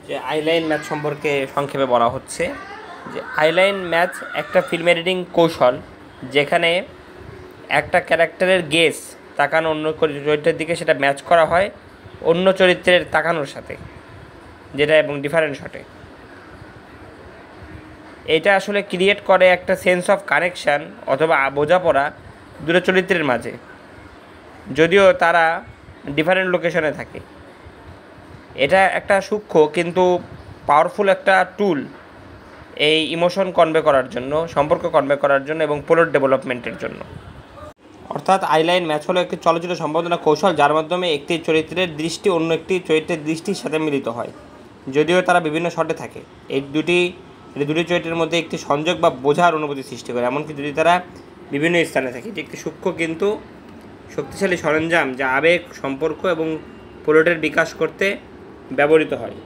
যে eyeline math সম্পর্কে সংক্ষেপে বলা হচ্ছে যে আইলাইন ম্যাথ একটা ফিল্ম এডিটিং কৌশল যেখানে একটা ক্যারেক্টারের গেস তাকানো অন্য চরিত্রের দিকে সেটা ম্যাচ করা হয় অন্য চরিত্রের তাকানোর সাথে, যেটা এবং ডিফারেন্ট শটে। এটা আসলে ক্রিয়েট করে একটা সেন্স অফ কানেকশান অথবা বোঝাপড়া দুটো চরিত্রের মাঝে, যদিও তারা ডিফারেন্ট লোকেশনে থাকে। এটা একটা সূক্ষ্ম কিন্তু পাওয়ারফুল একটা টুল এই ইমোশন কনভে করার জন্য, সম্পর্ক কনভে করার জন্য এবং প্লট ডেভেলপমেন্টের জন্য। অর্থাৎ আইলাইন ম্যাচ হলো একটি চলচ্চিত্র সম্পাদনা কৌশল যার মাধ্যমে একটি চরিত্রের দৃষ্টি অন্য একটি চরিত্রের দৃষ্টির সাথে মিলিত হয়, যদিও তারা বিভিন্ন শটে থাকে। এই দুটি চরিত্রের মধ্যে একটি সংযোগ বা বোঝার অনুভূতি সৃষ্টি করে, এমনকি যদি তারা বিভিন্ন স্থানে থাকে। এটি একটি সূক্ষ্ম কিন্তু শক্তিশালী সরঞ্জাম যা আবেগ, সম্পর্ক এবং প্লটের বিকাশ করতে ব্যবহৃত হয়।